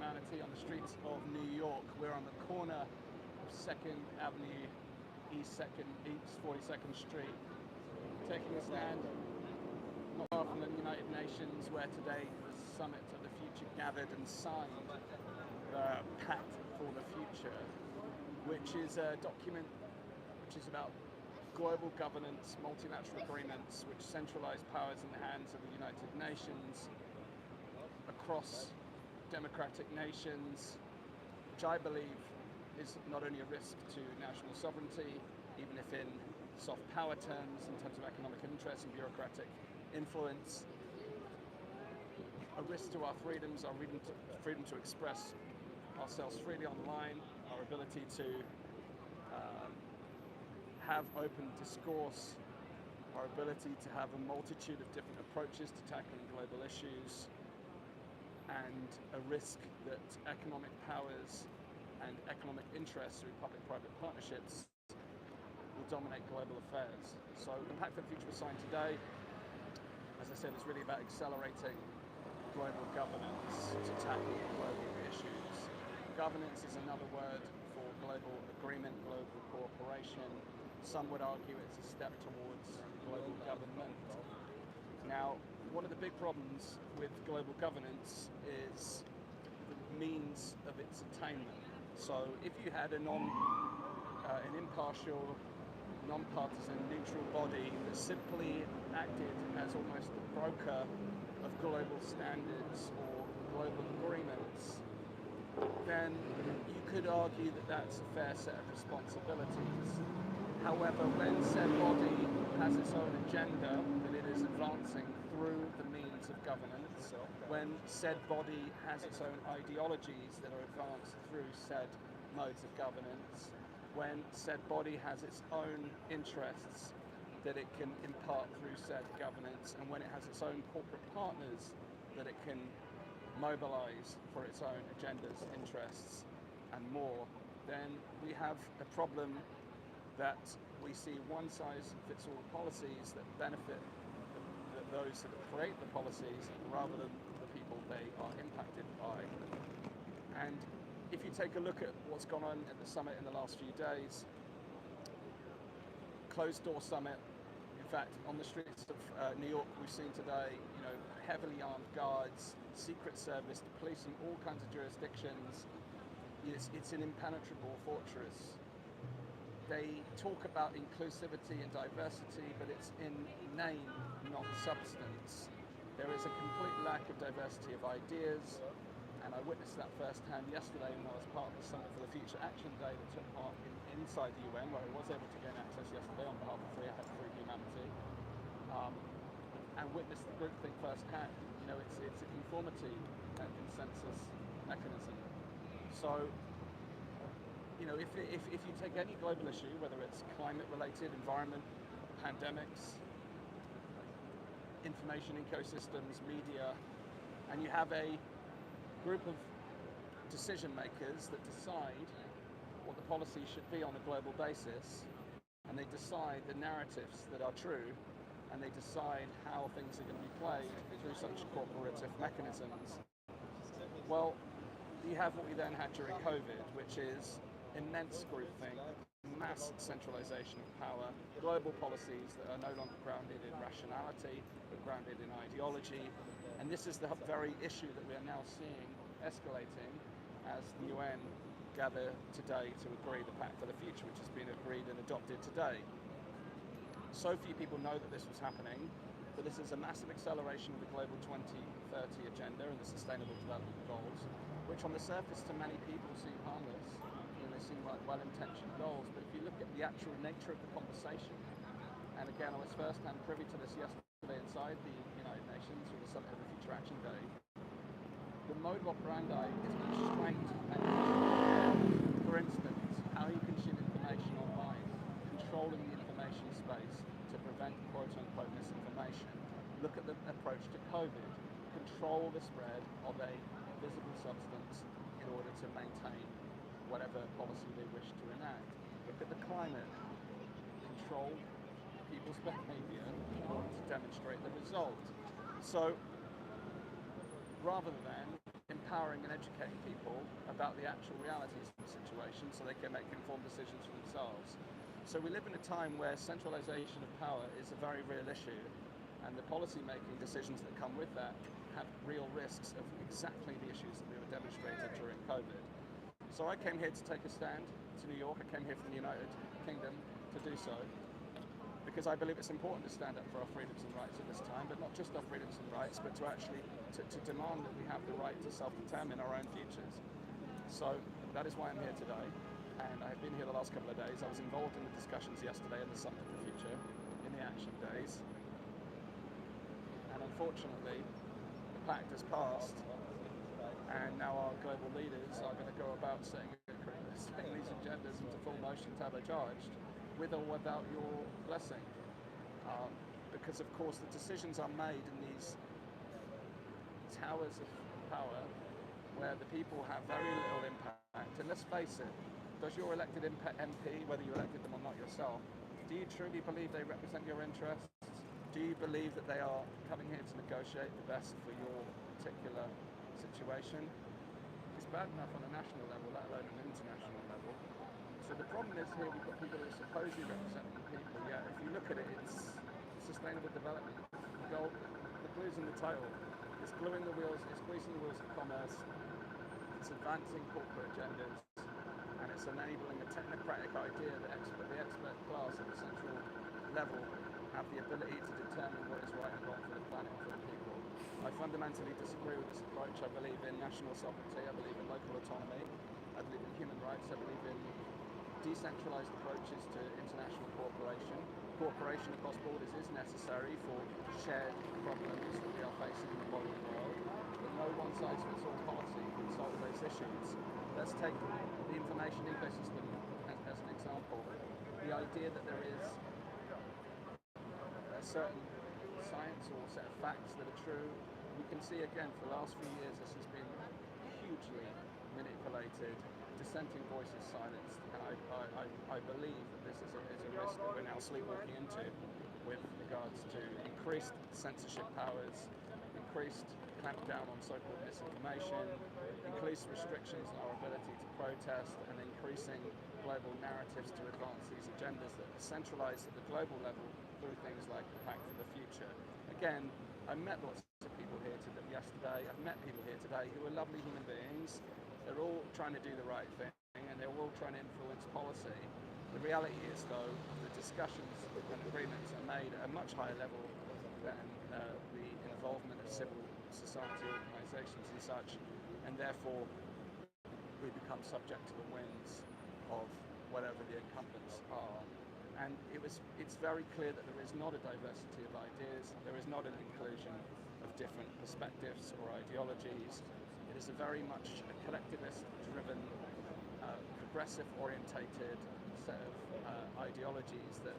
humanity on the streets of New York. We're on the corner of 2nd Avenue, East 42nd Street, taking a stand not far from the United Nations, where today the Summit of the Future gathered and signed the Pact for the Future, which is a document which is about global governance, multilateral agreements which centralize powers in the hands of the United Nations across democratic nations, which I believe is not only a risk to national sovereignty, even if in soft power terms, in terms of economic interest and bureaucratic influence, a risk to our freedoms, our freedom to express ourselves freely online, our ability to have open discourse, our ability to have a multitude of different approaches to tackling global issues, and a risk that economic powers and economic interests through public-private partnerships will dominate global affairs. So the Pact for the Future was signed today. As I said, it's really about accelerating global governance to tackle global issues. Governance is another word for global agreement, global cooperation. Some would argue it's a step towards global government. Now, one of the big problems with global governance is the means of its attainment. So if you had an impartial, non-partisan, neutral body that simply acted as almost the broker of global standards or global agreements, then you could argue that that's a fair set of responsibilities. However, when said body has its own agenda that it is advancing through the means of governance, when said body has its own ideologies that are advanced through said modes of governance, when said body has its own interests that it can impart through said governance, and when it has its own corporate partners that it can mobilize for its own agendas, interests, and more, then we have a problem that we see one-size-fits-all policies that benefit those that create the policies rather than the people they are impacted by. And if you take a look at what's gone on at the summit in the last few days, closed-door summit. In fact, on the streets of New York, we've seen today, heavily armed guards, Secret Service, the police in all kinds of jurisdictions. It's an impenetrable fortress. They talk about inclusivity and diversity, but it's in name, not substance. There is a complete lack of diversity of ideas, and I witnessed that firsthand yesterday when I was part of the Summit for the Future Action Day that took part inside the UN, where I was able to gain access yesterday on behalf of Free Humanity, and witnessed the groupthink firsthand. It's a conformity and consensus mechanism. So, if you take any global issue, whether it's climate-related, environment, pandemics, information ecosystems, media, and you have a group of decision makers that decide what the policy should be on a global basis, and they decide the narratives that are true, and they decide how things are going to be played through such corporative mechanisms. Well, you have what we then had during COVID, which is immense groupthink, mass centralization of power, global policies that are no longer grounded in rationality, but grounded in ideology. And this is the very issue that we are now seeing escalating as the UN gather today to agree the Pact for the Future, which has been agreed and adopted today. So few people know that this was happening, but this is a massive acceleration of the Global 2030 agenda and the Sustainable Development Goals, which on the surface to many people seem harmless. They seem like well-intentioned goals, but if you look at the actual nature of the conversation, and again, I was first-hand privy to this yesterday inside the United Nations through the Summit of the Future Action Day, the mode of operandi is constraint and control. For instance, how you consume information online, controlling the information space to prevent quote-unquote misinformation. Look at the approach to COVID, control the spread of a visible substance in order to maintain whatever policy they wish to enact. Look at the climate, control people's behavior in order to demonstrate the result. So rather than empowering and educating people about the actual realities of the situation so they can make informed decisions for themselves. So we live in a time where centralization of power is a very real issue, and the policy-making decisions that come with that have real risks of exactly the issues that we were demonstrated during COVID. So I came here to take a stand to New York. I came here from the United Kingdom to do so, because I believe it's important to stand up for our freedoms and rights at this time, but not just our freedoms and rights, but to actually to demand that we have the right to self-determine our own futures. So that is why I'm here today, and I have been here the last couple of days. I was involved in the discussions yesterday in the Summit of the Future, in the action days, and unfortunately the pact has passed, and now our global leaders are going to go about setting these agendas into full motion to have a charged, with or without your blessing. Because of course the decisions are made in these towers of power where the people have very little impact. And let's face it, does your elected MP, whether you elected them or not yourself, do you truly believe they represent your interests? Do you believe that they are coming here to negotiate the best for your particular situation? It's bad enough on a national level, let alone an international level. So the problem is here we've got people who are supposedly representing the people, yet if you look at it, it's sustainable development. The clue's in the title. It's gluing the wheels, it's greasing the wheels of commerce, it's advancing corporate agendas, and it's enabling a technocratic idea that the expert class at the central level have the ability to determine what is right and wrong for the planet and for the people. I fundamentally disagree with this approach. I believe in national sovereignty, I believe in local autonomy, I believe in human rights, I believe in decentralized approaches to international cooperation. Cooperation across borders is necessary for shared problems that we are facing in the modern world, but no one-size-fits-all policy can solve those issues. Let's take the information ecosystem as an example. The idea that there is a certain science or set of facts that are true, we can see again for the last few years this has been hugely manipulated, dissenting voices silenced, and I believe that this is a risk that we're now sleepwalking into with regards to increased censorship powers, increased clampdown on so-called misinformation, increased restrictions on our ability to protest, and increasing global narratives to advance these agendas that are centralized at the global level through things like the Pact for the Future. Again, I met lots of people here yesterday, I've met people here today who are lovely human beings. They're all trying to do the right thing, and they're all trying to influence policy. The reality is, though, the discussions and agreements are made at a much higher level than the involvement of civil society organisations and such, and therefore we become subject to the whims of whatever the incumbents are. And it's very clear that there is not a diversity of ideas, there is not an inclusion of different perspectives or ideologies. It is a very much a collectivist-driven, progressive-orientated set of ideologies that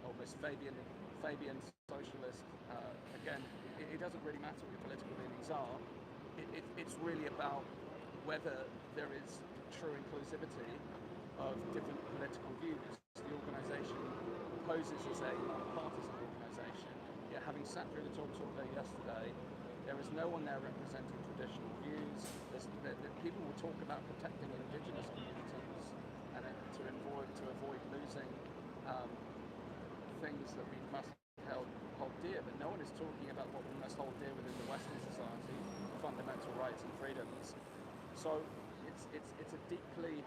almost Fabian socialist. Again, it doesn't really matter what your political leanings are. It's really about whether there is true inclusivity of different political views. The organisation poses as a partisan organisation, yet having sat through the talk all day yesterday, there is no one there representing traditional views. People will talk about protecting indigenous communities and to avoid losing things that we must hold dear, but no one is talking about what we must hold dear within the Western society, fundamental rights and freedoms. So it's a deeply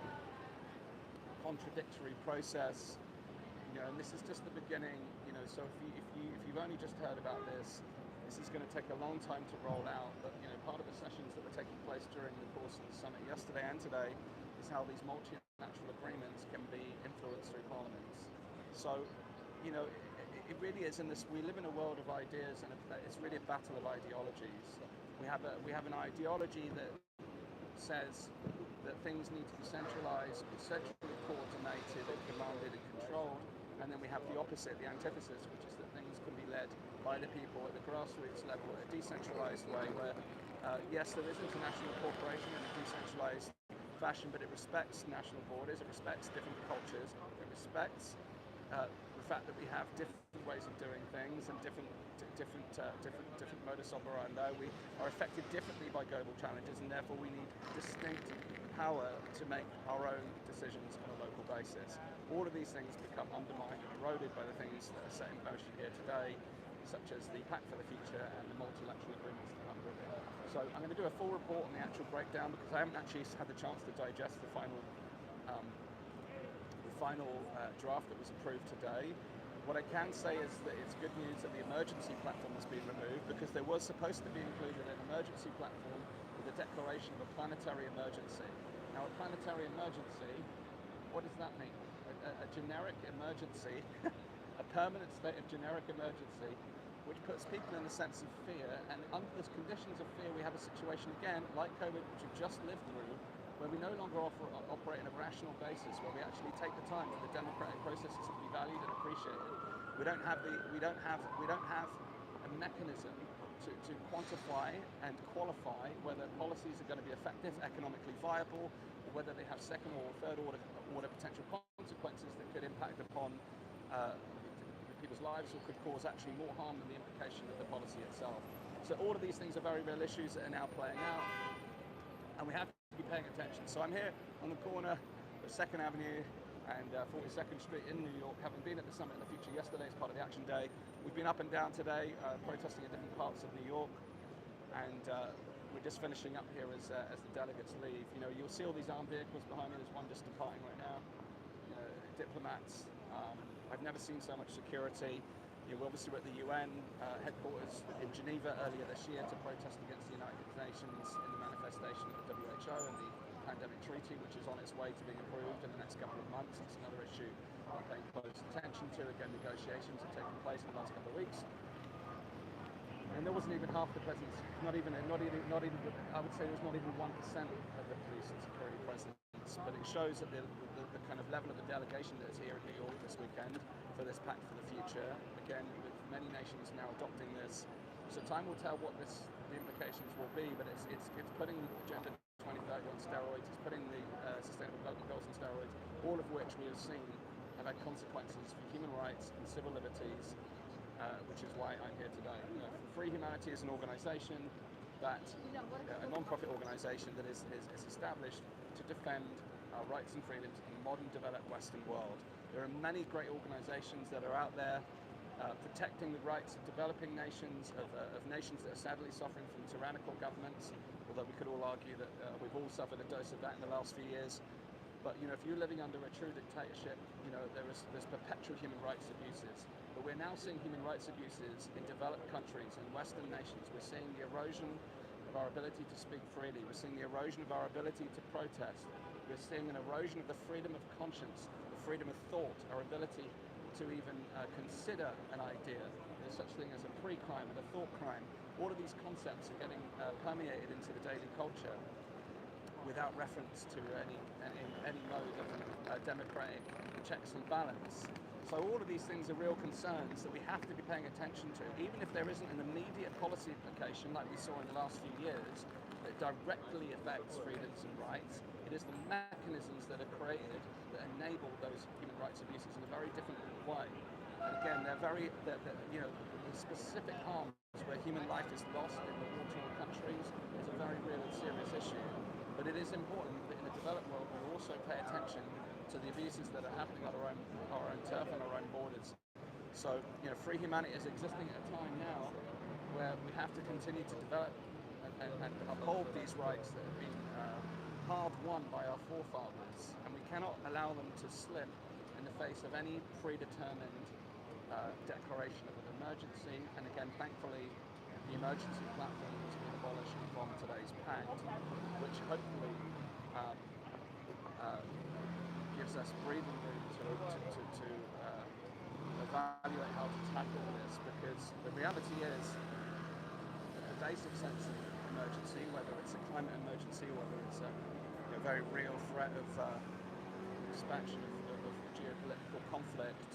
contradictory process, and this is just the beginning, so if you've only just heard about this is going to take a long time to roll out, but part of the sessions that were taking place during the course of the summit yesterday and today is how these multilateral agreements can be influenced through parliaments. So, it really is we live in a world of ideas, and it's really a battle of ideologies. We have an ideology that says that things need to be centralized, centrally coordinated, commanded and controlled, and then we have the opposite, the antithesis, which is that things can be led by the people at the grassroots level in a decentralized way where, yes, there is international cooperation in a decentralized fashion, but it respects national borders, it respects different cultures, it respects the fact that we have different ways of doing things and different different modus operandi. We are affected differently by global challenges, and therefore we need distinct power to make our own decisions on a local basis. All of these things become undermined and eroded by the things that are set in motion here today, such as the Pact for the Future and the multilateral agreements that come with it. So I'm going to do a full report on the actual breakdown because I haven't actually had the chance to digest the final draft that was approved today. What I can say is that it's good news that the emergency platform has been removed, because there was supposed to be included an emergency platform with a declaration of a planetary emergency. Now, a planetary emergency, what does that mean? A generic emergency, a permanent state of generic emergency, which puts people in a sense of fear, and under the conditions of fear we have a situation again, like COVID, which we've just lived through, where we no longer operate on a rational basis, where we actually take the time for the democratic processes to be valued and appreciated. We don't have a mechanism to quantify and qualify whether policies are going to be effective, economically viable, or whether they have second or third order potential consequences that could impact upon people's lives or could cause actually more harm than the implication of the policy itself. So all of these things are very real issues that are now playing out, and we have to be paying attention. So I'm here on the corner of 2nd Avenue and 42nd Street in New York, having been at the Summit of the Future yesterday as part of the Action Day. We've been up and down today, protesting in different parts of New York, and we're just finishing up here as the delegates leave. You know, you'll see all these armed vehicles behind me. There's one just departing right now. You know, diplomats. I've never seen so much security. You know, obviously we're at the UN headquarters in Geneva earlier this year to protest against the United Nations in the manifestation of the WHO and the pandemic treaty, which is on its way to being approved in the next couple of months. It's another issue I'm paying close attention to. Again, negotiations have taken place in the last couple of weeks, and there wasn't even half the presence. Not even. I would say there's not even 1% of the police and security presence. But it shows that the kind of level of the delegation that is here in New York this weekend for this Pact for the Future. Again, with many nations now adopting this. So time will tell what the implications will be, but it's putting Agenda 2030 on steroids, it's putting the Sustainable Development Goals on steroids, all of which we have seen have had consequences for human rights and civil liberties, which is why I'm here today. You know, Free Humanity is an organisation that, a non-profit organisation that is established to defend our rights and freedoms in the modern developed Western world. There are many great organisations that are out there protecting the rights of developing nations, of nations that are sadly suffering from tyrannical governments, although we could all argue that we've all suffered a dose of that in the last few years. But you know, if you're living under a true dictatorship, you know, there's perpetual human rights abuses. But we're now seeing human rights abuses in developed countries and Western nations. We're seeing the erosion of our ability to speak freely. We're seeing the erosion of our ability to protest. We're seeing an erosion of the freedom of conscience, the freedom of thought, our ability to even consider an idea. There's such thing as a pre-crime and a thought crime. All of these concepts are getting permeated into the daily culture without reference to any mode of democratic checks and balance. So all of these things are real concerns that we have to be paying attention to, even if there isn't an immediate policy implication like we saw in the last few years that directly affects freedoms and rights. It is the mechanisms that are created that enable those human rights abuses in a very different way. And again, the specific harms where human life is lost in the war-torn countries is a very real and serious issue. But it is important that in the developed world we also pay attention to the abuses that are happening on our own turf and our own borders. So, you know, Free Humanity is existing at a time now where we have to continue to develop and uphold these rights that have been hard-won by our forefathers, and we cannot allow them to slip in the face of any predetermined declaration of an emergency. And again, thankfully, the emergency platform has been abolished from today's pact, which hopefully gives us breathing room to evaluate how to tackle this, because the reality is the basic sense of emergency, whether it's a climate emergency, whether it's a very real threat of expansion of geopolitical conflict.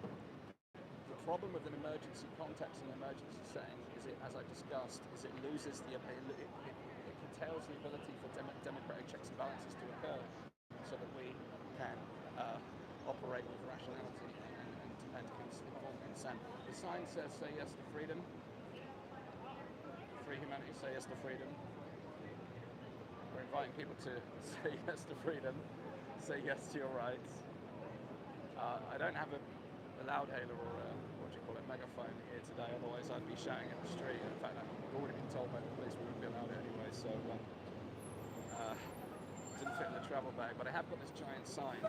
The problem with an emergency context and emergency setting is it, as I discussed, is it loses it curtails the ability for democratic checks and balances to occur, so that we can operate with rationality and to and informed consent. The sign says "Say yes to freedom." Free humanity, say yes to freedom. We're inviting people to say yes to freedom, say yes to your rights. I don't have a loudhailer or what do you call it, megaphone here today, otherwise I'd be shouting in the street. In fact, I've already been told by the police we wouldn't be allowed it anyway, so didn't fit in the travel bag. But I have got this giant sign,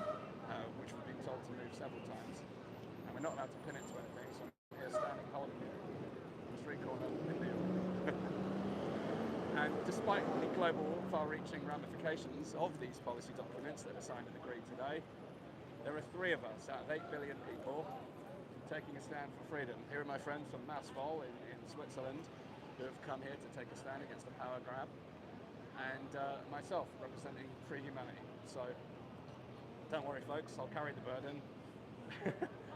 which we've been told to move several times, and we're not allowed to pin it to anything, so I'm here standing holding it on the street corner in New York. And despite the global far-reaching ramifications of these policy documents that are signed and agreed today, there are 3 of us out of 8 billion people taking a stand for freedom. Here are my friends from Masvol in Switzerland who have come here to take a stand against the power grab, and myself representing free humanity. So don't worry folks, I'll carry the burden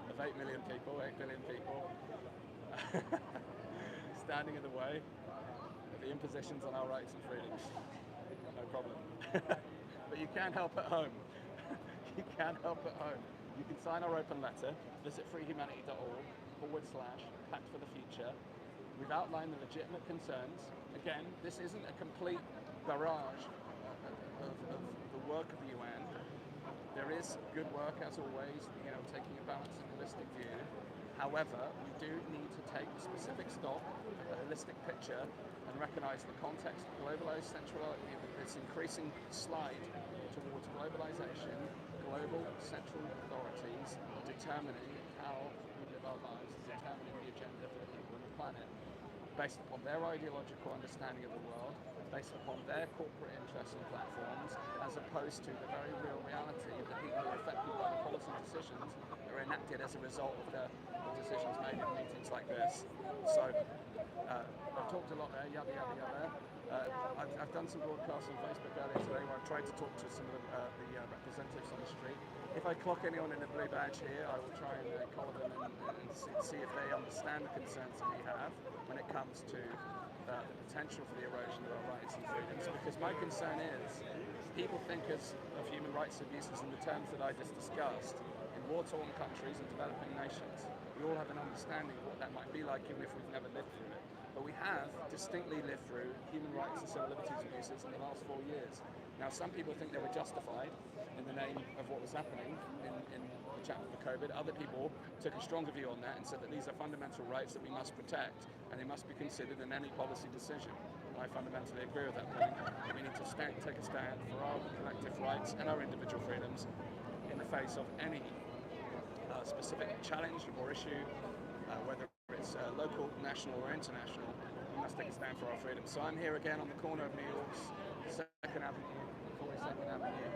of 8 million people, 8 billion people standing in the way of the impositions on our rights and freedoms. No problem. But you can help at home. You can help at home. You can sign our open letter, visit freehumanity.org/pact for the future. We've outlined the legitimate concerns. Again, this isn't a complete barrage of the work of the UN. There is good work, as always, taking a balanced and holistic view. However, we do need to take specific stock, a holistic picture, and recognise the context of globalised centrality, this increasing slide towards globalisation, global central authorities determining how we live our lives, determining the agenda for the people on the planet, based upon their ideological understanding of the world, based upon their corporate interests and platforms, as opposed to the very real reality of the people who are affected by the policy decisions that are enacted as a result of the decisions made in meetings like this. So, I've talked a lot there, yada yada yada. I've done some broadcasts on Facebook earlier today where I've tried to talk to some of the representatives on the street. If I clock anyone in a blue badge here, I will try and collar them and see if they understand the concerns that we have when it comes to the potential for the erosion of our rights and freedoms. Because my concern is, people think of human rights abuses in the terms that I just discussed in war-torn countries and developing nations. We all have an understanding of what that might be like, even if we've never lived through it. But we have distinctly lived through human rights and civil liberties abuses in the last 4 years. Now, some people think they were justified in the name of what was happening in the chat for COVID. Other people took a stronger view on that and said that these are fundamental rights that we must protect and they must be considered in any policy decision. And I fundamentally agree with that point. We need to take a stand for our collective rights and our individual freedoms in the face of any specific challenge or issue, whether it's local, national or international. We must take a stand for our freedom. So I'm here again on the corner of New York's 2nd Avenue, 42nd Avenue,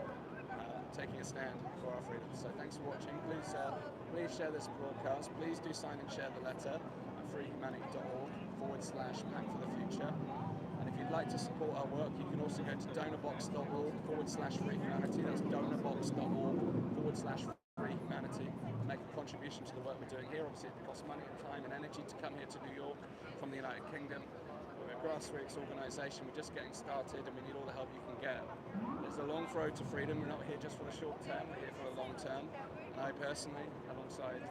taking a stand for our freedoms. So thanks for watching. Please share this broadcast. Please do sign and share the letter at freehumanity.org/pact for the future. And if you'd like to support our work, you can also go to donorbox.org/freehumanity. That's donorbox.org/freehumanity. Make a contribution to the work we're doing here. Obviously, it costs money and time and energy to come here to New York from the United Kingdom. We're a grassroots organisation. We're just getting started, and we need all the help you can get. There's a long road to freedom. We're not here just for the short term. We're here for the long term. And I personally, alongside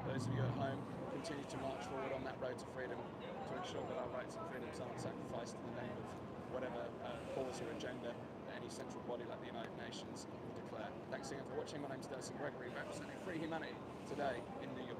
those of you at home, continue to march forward on that road to freedom to ensure that our rights and freedoms aren't sacrificed in the name of whatever cause or agenda that any central body like the United Nations declare. Thanks again for watching. My name's Astin-Gregory, representing Free Humanity today in New York.